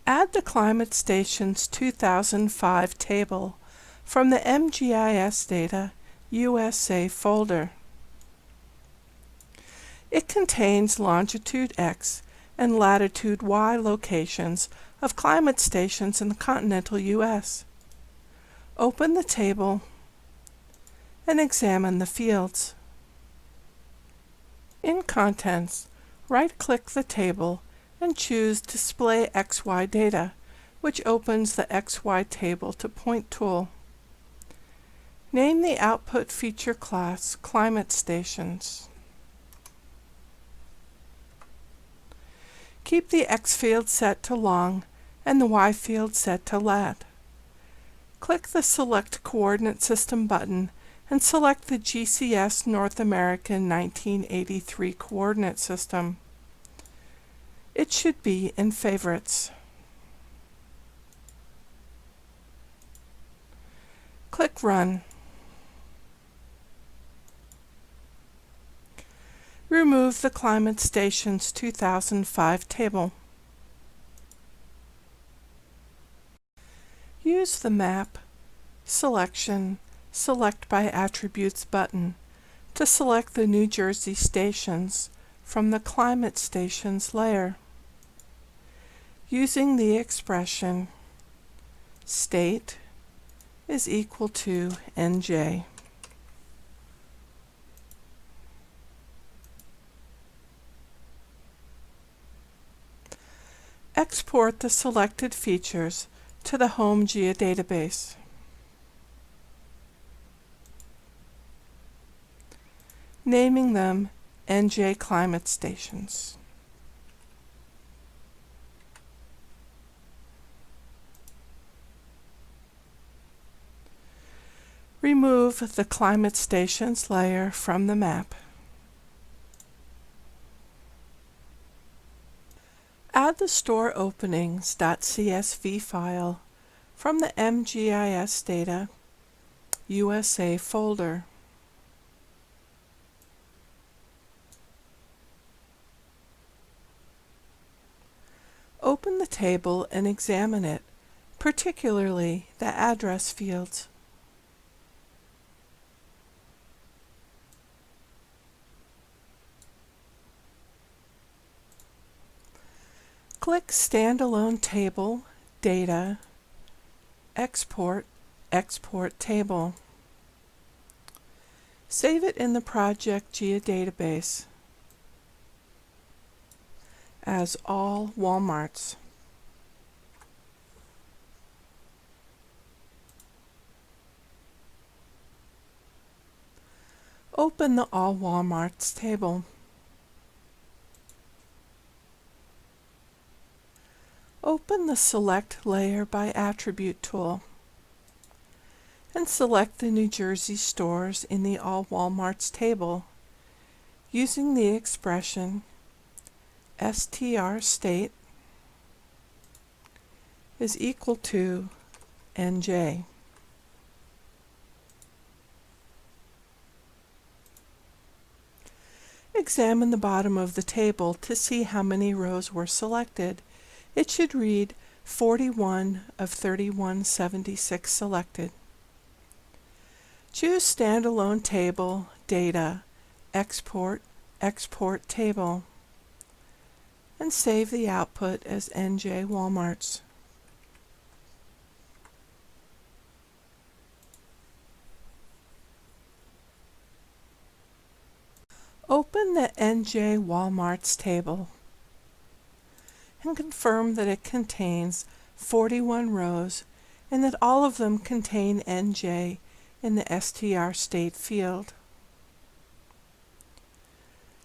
Add the Climate Stations 2005 table from the MGIS Data USA folder. It contains longitude X and latitude Y locations of climate stations in the continental U.S. Open the table and examine the fields. In Contents, right-click the table and choose Display XY Data, which opens the XY Table to Point tool. Name the output feature class Climate Stations. Keep the X field set to long and the Y field set to lat. Click the Select Coordinate System button and select the GCS North American 1983 coordinate system. It should be in Favorites. Click Run. Remove the Climate Stations 2005 table. Use the Map, Selection, Select by Attributes button to select the New Jersey stations from the Climate Stations layer. Using the expression state is equal to NJ. Export the selected features to the home geodatabase. Naming them NJ Climate Stations. Remove the Climate Stations layer from the map. Add the Store Openings.csv file from the MGIS Data USA folder. Open the table and examine it, particularly the address fields. Click Standalone Table, Data, Export, Export Table. Save it in the Project Geodatabase as All Walmarts. Open the All Walmarts table. Open the Select Layer by Attribute tool and select the New Jersey stores in the All Walmarts table using the expression str state is equal to NJ. Examine the bottom of the table to see how many rows were selected. It should read 41 of 3176 selected. Choose Standalone Table, Data, Export, Export Table, and save the output as NJ Walmarts. Open the NJ Walmarts table and confirm that it contains 41 rows and that all of them contain NJ in the str state field.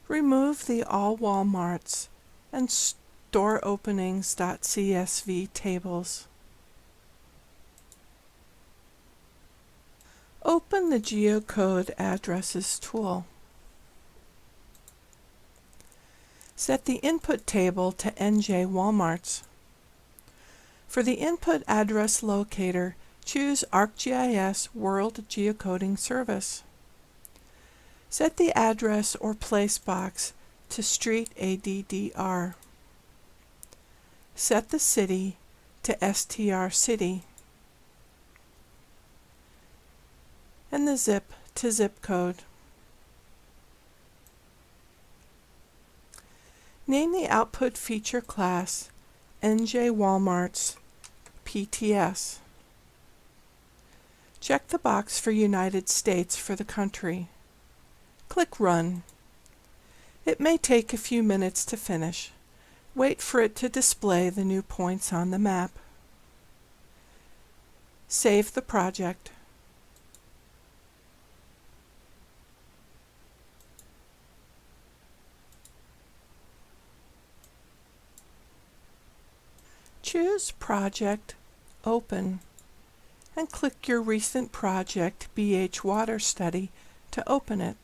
Remove the All Walmarts and Store Openings.csv tables. Open the Geocode Addresses tool. Set the input table to NJ Walmarts. For the input address locator, choose ArcGIS World Geocoding Service. Set the address or place box to Street ADDR. Set the city to STR City, and the zip to zip code. Name the output feature class NJ Walmart's PTS. Check the box for United States for the country. Click Run. It may take a few minutes to finish. Wait for it to display the new points on the map. Save the project. Choose Project, Open, and click your recent project BH Water Study to open it.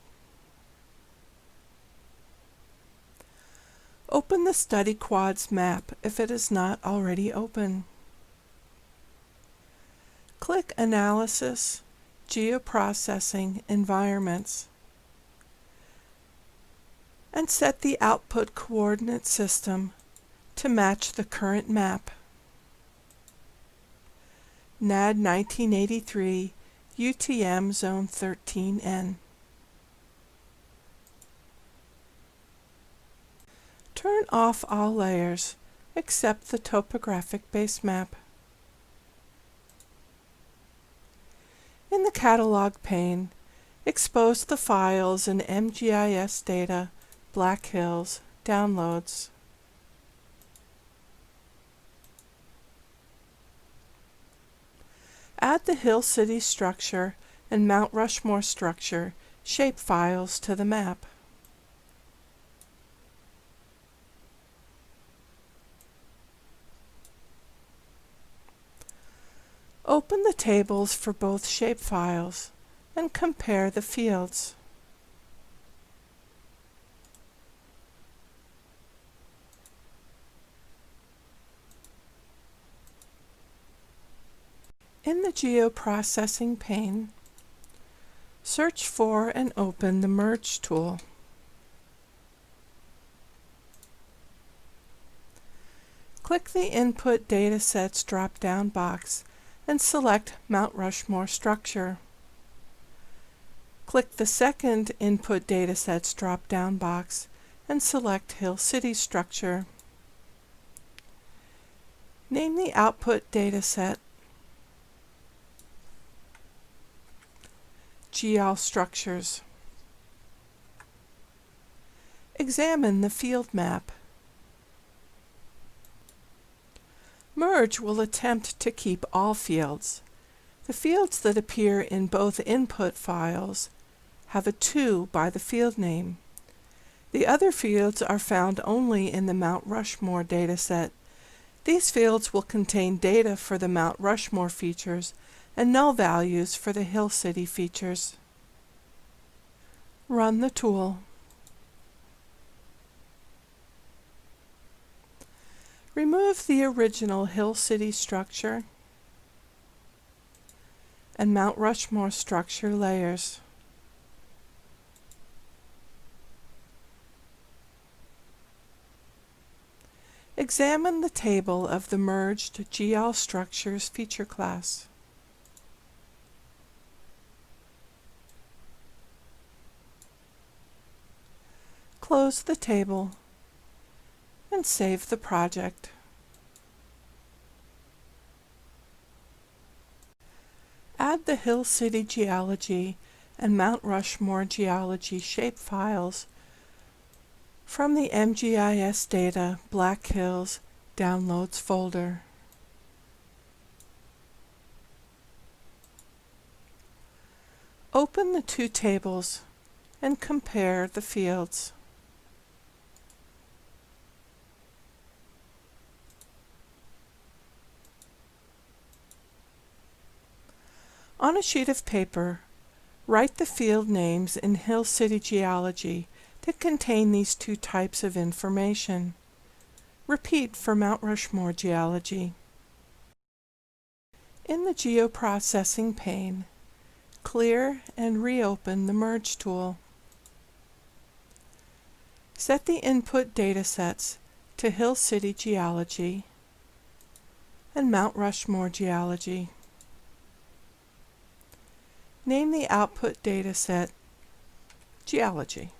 Open the Study Quads map if it is not already open. Click Analysis, Geoprocessing Environments, and set the output coordinate system to match the current map. NAD 1983 UTM Zone 13N. Turn off all layers except the topographic base map. In the Catalog pane, expose the files in MGIS Data, Black Hills, Downloads. Add the Hill City structure and Mount Rushmore structure shape files to the map. Open the tables for both shape files and compare the fields. In the Geoprocessing pane, search for and open the Merge tool. Click the Input Datasets drop-down box and select Mount Rushmore structure. Click the second Input Datasets drop-down box and select Hill City structure. Name the output dataset GL Structures. Examine the field map. Merge will attempt to keep all fields. The fields that appear in both input files have a 2 by the field name. The other fields are found only in the Mount Rushmore dataset. These fields will contain data for the Mount Rushmore features and null values for the Hill City features. Run the tool. Remove the original Hill City structure and Mount Rushmore structure layers. Examine the table of the merged GL Structures feature class. Close the table and save the project. Add the Hill City Geology and Mount Rushmore Geology shape files from the MGIS Data Black Hills Downloads folder. Open the two tables and compare the fields. On a sheet of paper, write the field names in Hill City Geology that contain these two types of information. Repeat for Mount Rushmore Geology. In the Geoprocessing pane, clear and reopen the Merge tool. Set the input datasets to Hill City Geology and Mount Rushmore geology. Name the output dataset Geology.